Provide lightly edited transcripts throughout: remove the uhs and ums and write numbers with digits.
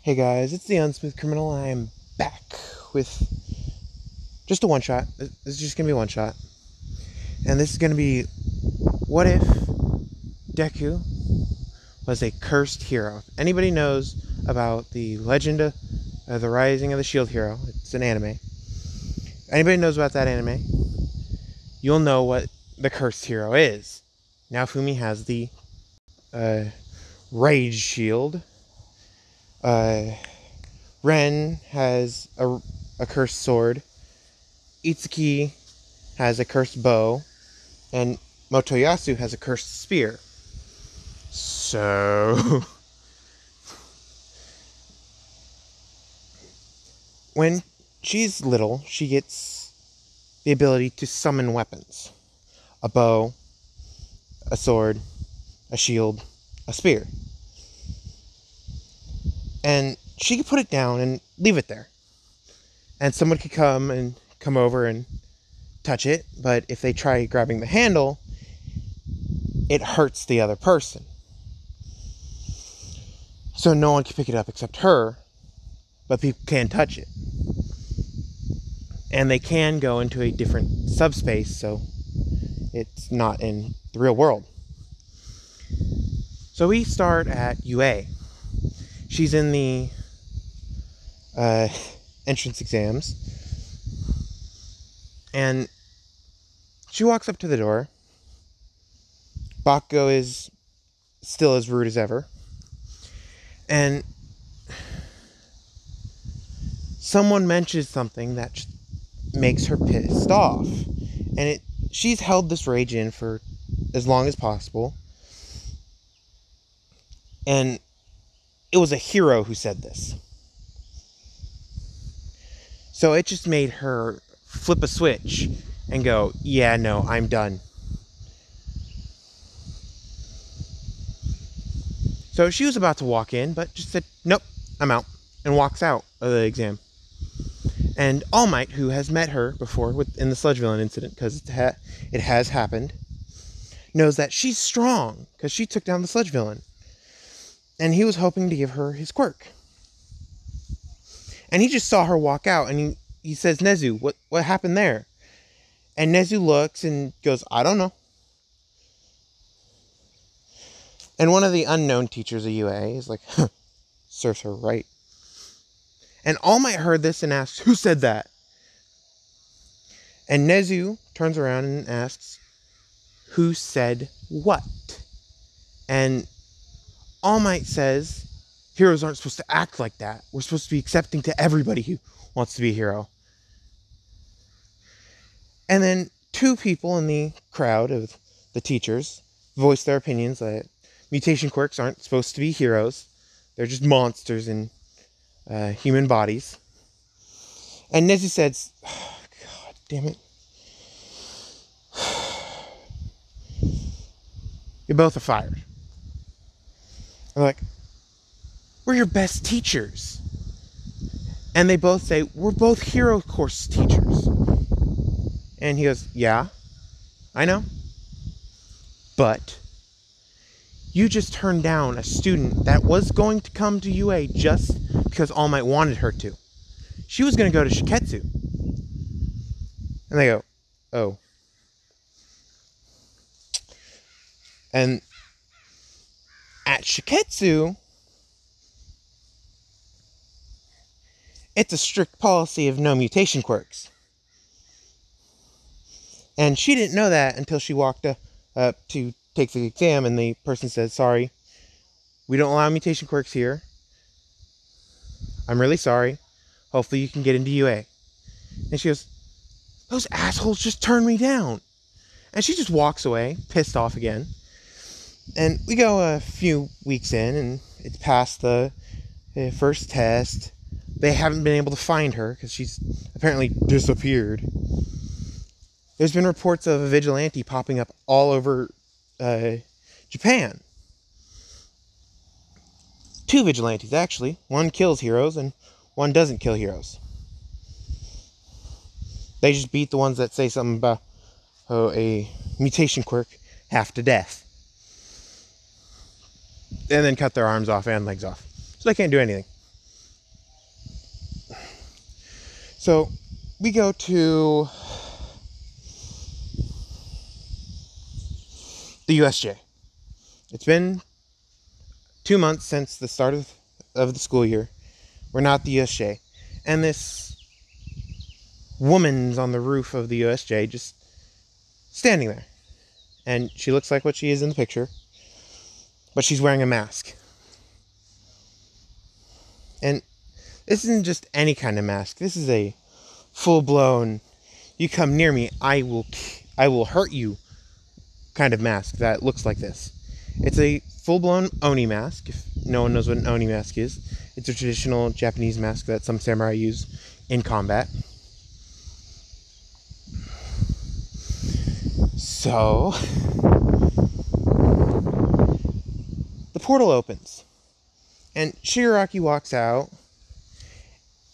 Hey guys, it's the Unsmooth Criminal. I am back with just a one shot. This is just gonna be one shot. And this is gonna be what if Deku was a cursed hero? If anybody knows about the Legend of the Rising of the Shield Hero, it's an anime. Anybody knows about that anime, you'll know what the cursed hero is. Now Fumi has the Rage Shield. Ren has a cursed sword. Itsuki has a cursed bow. And Motoyasu has a cursed spear. So when she's little, she gets the ability to summon weapons. A bow, a sword, a shield, a spear. And she could put it down and leave it there. And someone could come over and touch it, but if they try grabbing the handle, it hurts the other person. So no one can pick it up except her, but people can touch it. And they can go into a different subspace, so it's not in the real world. So we start at UA. She's in the entrance exams, and she walks up to the door. Bakugo is still as rude as ever, and someone mentions something that makes her pissed off, and she's held this rage in for as long as possible, and it was a hero who said this. So it just made her flip a switch and go, yeah, no, I'm done. So she was about to walk in, but just said, nope, I'm out, and walks out of the exam. And All Might, who has met her before in the Sludge Villain incident, because it has happened, knows that she's strong, because she took down the Sludge Villain. And he was hoping to give her his quirk. And he just saw her walk out, and he says, Nezu, what happened there? And Nezu looks and goes, I don't know. And one of the unknown teachers of UA is like, huh, serves her right. And All Might heard this and asks, who said that? And Nezu turns around and asks, who said what? And All Might says, heroes aren't supposed to act like that. We're supposed to be accepting to everybody who wants to be a hero. And then two people in the crowd of the teachers voice their opinions that mutation quirks aren't supposed to be heroes. They're just monsters in human bodies. And Nezu says, oh, God damn it. You both are fired. I'm like, we're your best teachers. And they both say, we're both hero course teachers. And he goes, yeah, I know. But you just turned down a student that was going to come to UA just because All Might wanted her to. She was going to go to Shiketsu. And they go, oh. And at Shiketsu, it's a strict policy of no mutation quirks. And she didn't know that until she walked up to take the exam, and the person said, sorry, we don't allow mutation quirks here. I'm really sorry. Hopefully you can get into UA. And she goes, those assholes just turned me down. And she just walks away, pissed off again. And we go a few weeks in, and it's past the first test. They haven't been able to find her because she's apparently disappeared. There's been reports of a vigilante popping up all over Japan. 2 vigilantes, actually. One kills heroes and one doesn't kill heroes. They just beat the ones that say something about a mutation quirk half to death. And then cut their arms off and legs off. So they can't do anything. So we go to the USJ. It's been 2 months since the start of the school year. We're not at the USJ. And this woman's on the roof of the USJ just standing there. And she looks like what she is in the picture, but she's wearing a mask. And this isn't just any kind of mask. This is a full-blown, you come near me, I will hurt you kind of mask that looks like this. It's a full-blown Oni mask. If no one knows what an Oni mask is, it's a traditional Japanese mask that some samurai use in combat. So the portal opens and Shigaraki walks out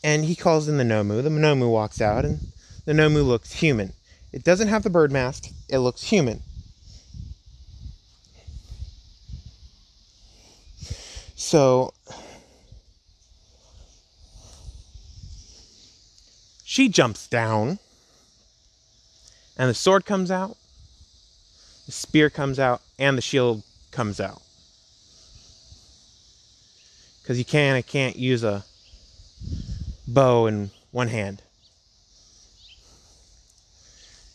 and he calls in the Nomu. The Nomu walks out and the Nomu looks human. It doesn't have the bird mask, it looks human. So she jumps down and the sword comes out, the spear comes out, and the shield comes out. Because you can't use a bow in one hand.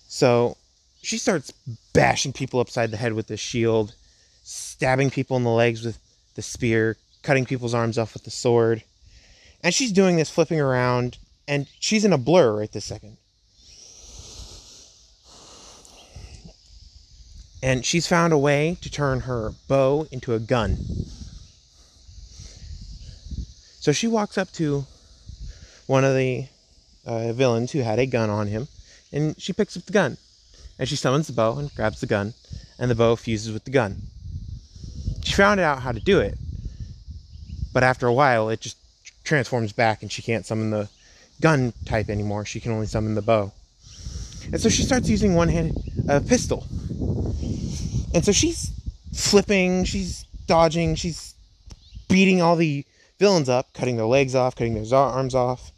So she starts bashing people upside the head with the shield, stabbing people in the legs with the spear, cutting people's arms off with the sword. And she's doing this flipping around, and she's in a blur right this second. And she's found a way to turn her bow into a gun. So she walks up to one of the villains who had a gun on him, and she picks up the gun. And she summons the bow and grabs the gun, and the bow fuses with the gun. She found out how to do it, but after a while it just transforms back and she can't summon the gun type anymore. She can only summon the bow. And so she starts using one-handed pistol. And so she's flipping, she's dodging, she's beating all the villains up, cutting their legs off, cutting their arms off.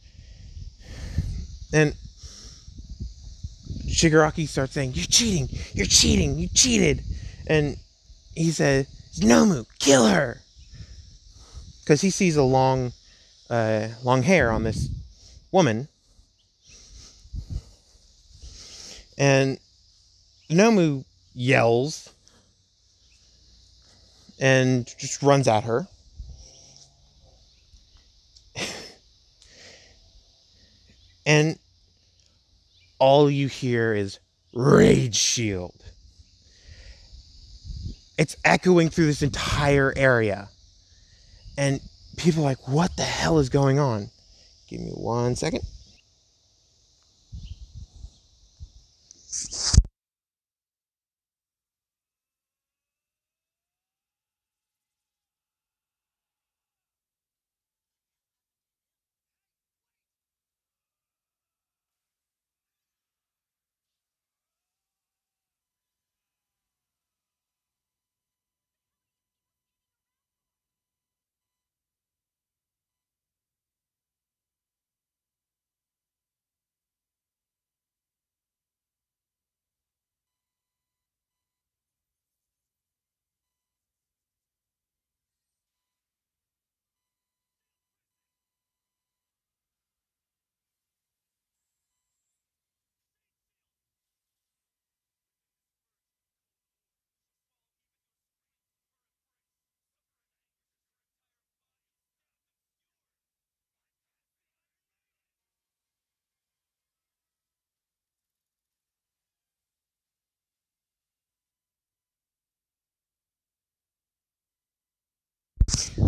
And Shigaraki starts saying, "You're cheating, you're cheating, you cheated." And he said, "Nomu, kill her." Because he sees a long hair on this woman. And Nomu yells and just runs at her. And all you hear is Rage Shield. It's echoing through this entire area. And people are like, what the hell is going on? Give me 1 second.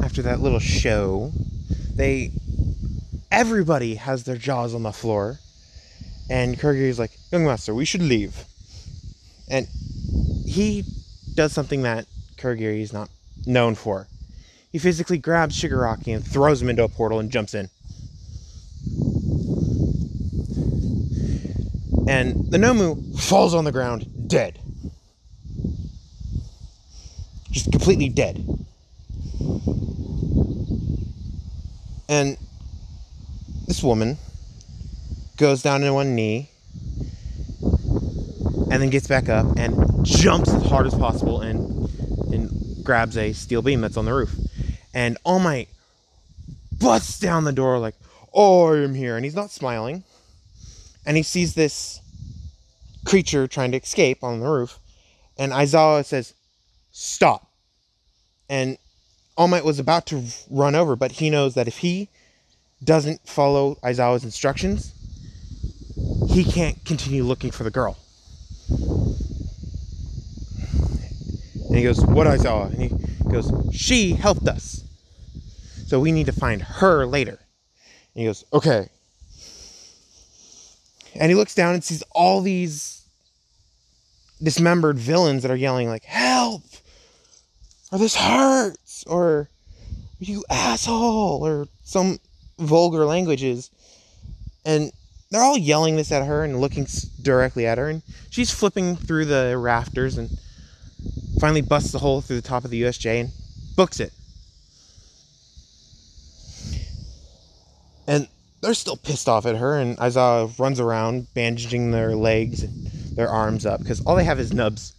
After that little show, everybody has their jaws on the floor. And Kurogiri's like, "Young master, we should leave." And he does something that Kurogiri is not known for. He physically grabs Shigaraki and throws him into a portal and jumps in. And the Nomu falls on the ground, dead. Just completely dead. And this woman goes down to one knee, and then gets back up and jumps as hard as possible and grabs a steel beam that's on the roof. And All Might busts down the door like, "Oh, I am here." And he's not smiling. And he sees this creature trying to escape on the roof. And Aizawa says, "Stop." And All Might was about to run over, but he knows that if he doesn't follow Aizawa's instructions, he can't continue looking for the girl. And he goes, "What, Aizawa?" And he goes, "She helped us, so we need to find her later." And he goes, "Okay." And he looks down and sees all these dismembered villains that are yelling like, "Help!" or "This hurts!" or "You asshole!" or some vulgar languages. And they're all yelling this at her and looking directly at her. And she's flipping through the rafters and finally busts a hole through the top of the USJ and books it. And they're still pissed off at her, and Aizawa runs around bandaging their legs and their arms up because all they have is nubs.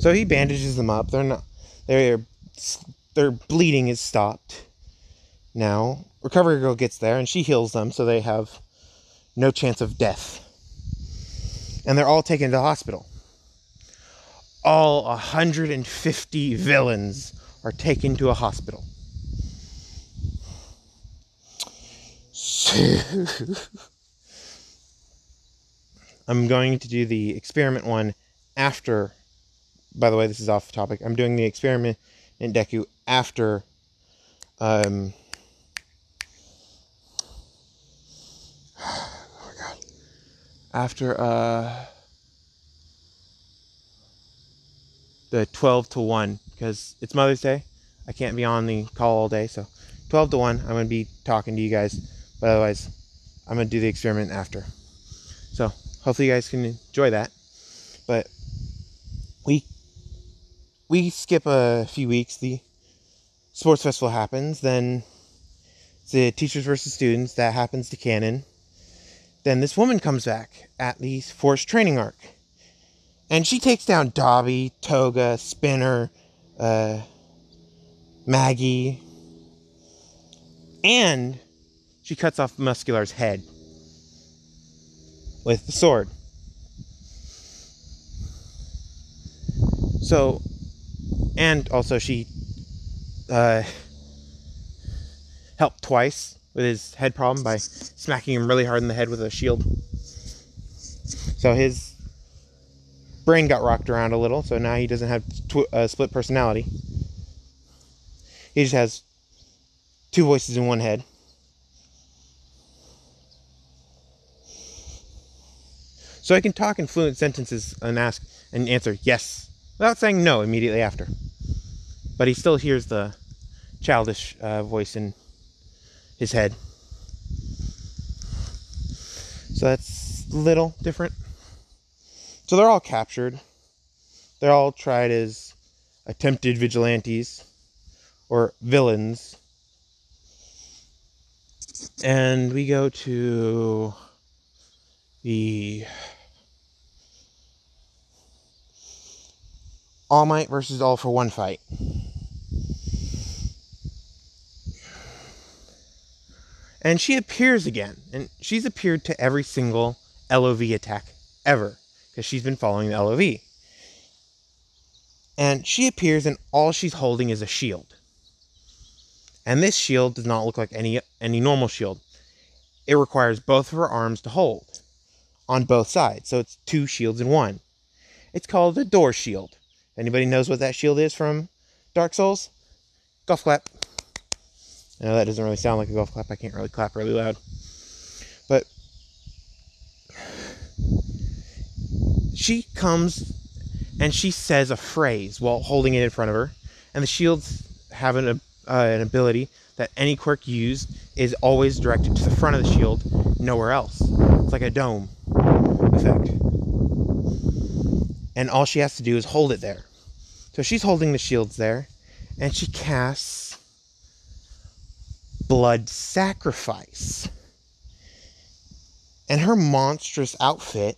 So he bandages them up. Their bleeding is stopped now. Recovery Girl gets there and she heals them, so they have no chance of death. And they're all taken to the hospital. All 150 villains are taken to a hospital. I'm going to do the experiment one after. By the way, this is off topic. I'm doing the experiment in Deku after oh my god. After the 12 to 1, because it's Mother's Day. I can't be on the call all day, so 12 to 1, I'm going to be talking to you guys. But otherwise, I'm going to do the experiment after. So, hopefully you guys can enjoy that. But we skip a few weeks. The sports festival happens. Then the teachers versus students. That happens to canon. Then this woman comes back at the forced training arc. And she takes down Dobby, Toga, Spinner, Maggie. And she cuts off Muscular's head with the sword. So, and also she helped twice with his head problem by smacking him really hard in the head with a shield. So his brain got rocked around a little, so now he doesn't have split personality. He just has two voices in one head. So I can talk in fluent sentences and ask and answer yes, without saying no immediately after. But he still hears the childish voice in his head. So that's a little different. So they're all captured. They're all tried as attempted vigilantes or villains. And we go to the All Might versus All for One fight. And she appears again. And she's appeared to every single LOV attack ever, because she's been following the LOV. And she appears and all she's holding is a shield. And this shield does not look like any normal shield. It requires both of her arms to hold on both sides. So it's two shields in one. It's called a door shield. Anybody knows what that shield is from Dark Souls? Golf clap. I know that doesn't really sound like a golf clap. I can't really clap really loud. But she comes and she says a phrase while holding it in front of her. And the shields have an ability that any quirk used is always directed to the front of the shield, nowhere else. It's like a dome effect. And all she has to do is hold it there. So she's holding the shields there, and she casts Blood Sacrifice. And her monstrous outfit,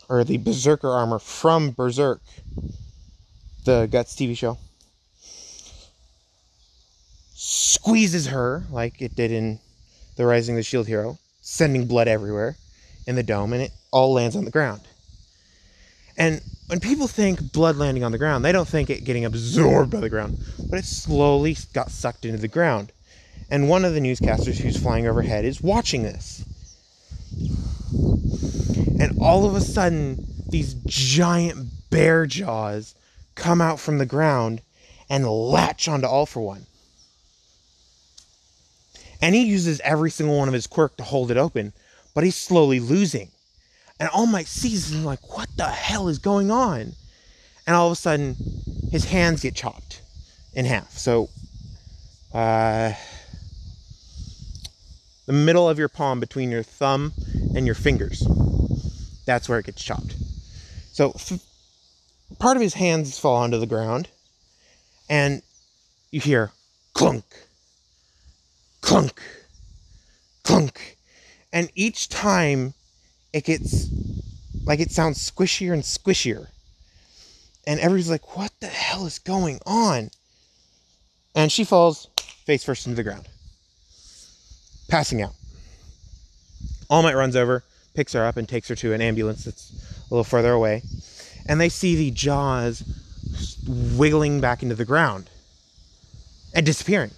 or the Berserker armor from Berserk, the Guts TV show, squeezes her like it did in The Rising of the Shield Hero, sending blood everywhere in the dome, and it all lands on the ground. And when people think blood landing on the ground, they don't think it getting absorbed by the ground, but it slowly got sucked into the ground. And one of the newscasters who's flying overhead is watching this. And all of a sudden, these giant bear jaws come out from the ground and latch onto All For One. And he uses every single one of his quirk to hold it open, but he's slowly losing. And All Might sees him like, what the hell is going on? And all of a sudden, his hands get chopped in half. So, the middle of your palm between your thumb and your fingers, that's where it gets chopped. So, part of his hands fall onto the ground, and you hear clunk, clunk, clunk. And each time it gets, like, it sounds squishier and squishier. And everybody's like, what the hell is going on? And she falls face first into the ground, passing out. All Might runs over, picks her up, and takes her to an ambulance that's a little further away. And they see the jaws wiggling back into the ground and disappearing.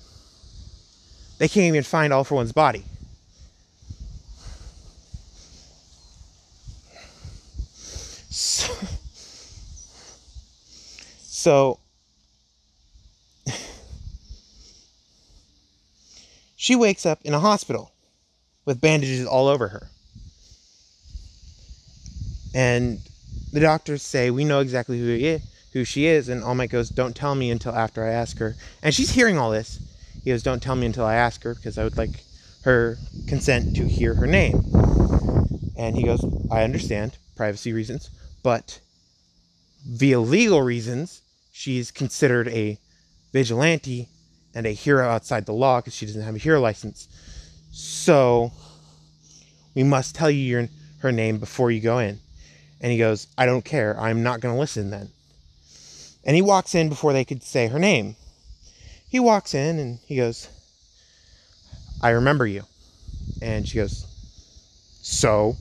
They can't even find All For One's body. So she wakes up in a hospital with bandages all over her. And the doctors say, we know exactly who she is. And All Might goes, don't tell me until after I ask her. And she's hearing all this. He goes, don't tell me until I ask her, because I would like her consent to hear her name. And he goes, I understand, privacy reasons, but via legal reasons, she's considered a vigilante and a hero outside the law because she doesn't have a hero license. So we must tell you her name before you go in. And he goes, I don't care. I'm not going to listen then. And he walks in before they could say her name. He walks in and he goes, I remember you. And she goes, so?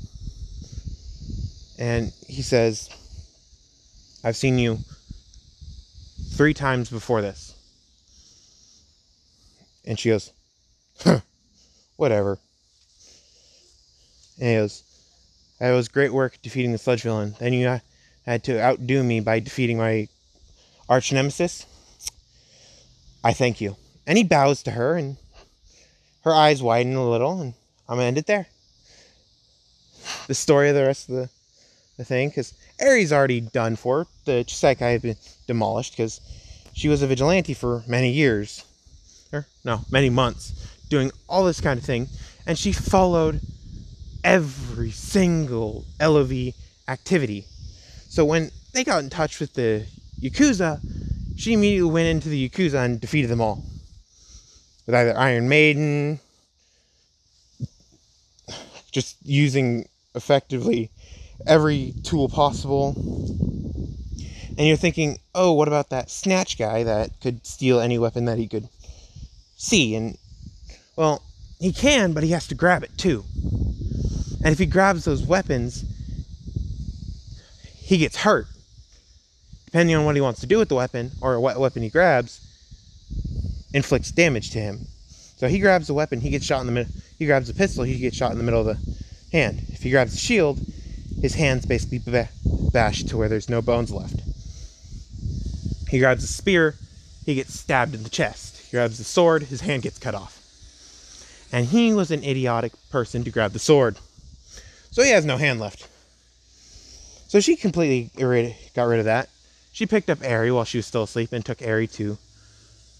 And he says, I've seen you 3 times before this. And she goes, huh, whatever. And he goes, it was great work defeating the sludge villain. Then you had to outdo me by defeating my arch nemesis. I thank you. And he bows to her, and her eyes widen a little, and I'm going to end it there. The story of the rest of the thing, because Aries already done for. The Chisaikai had been demolished, because she was a vigilante for many years. Many months, doing all this kind of thing, and she followed every single LOV activity. So when they got in touch with the Yakuza, she immediately went into the Yakuza and defeated them all. With either Iron Maiden, just using effectively every tool possible. And you're thinking, oh, what about that Snatch guy that could steal any weapon that he could see? And, well, he can, but he has to grab it too. And if he grabs those weapons, he gets hurt. Depending on what he wants to do with the weapon, or what weapon he grabs, inflicts damage to him. So he grabs the weapon, he gets shot in the middle. He grabs the pistol, he gets shot in the middle of the hand. If he grabs the shield, his hand's basically bashed to where there's no bones left. He grabs the spear, he gets stabbed in the chest. He grabs the sword, his hand gets cut off. And he was an idiotic person to grab the sword. So he has no hand left. So she completely got rid of that. She picked up Eri while she was still asleep and took Eri to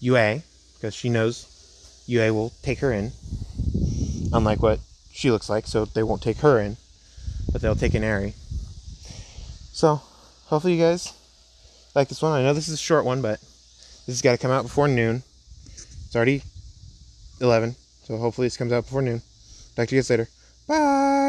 UA, because she knows UA will take her in. Unlike what she looks like, so they won't take her in, but they'll take in Eri. So, hopefully you guys like this one. I know this is a short one, but this has got to come out before noon. It's already 11, so hopefully this comes out before noon. Talk to you guys later. Bye!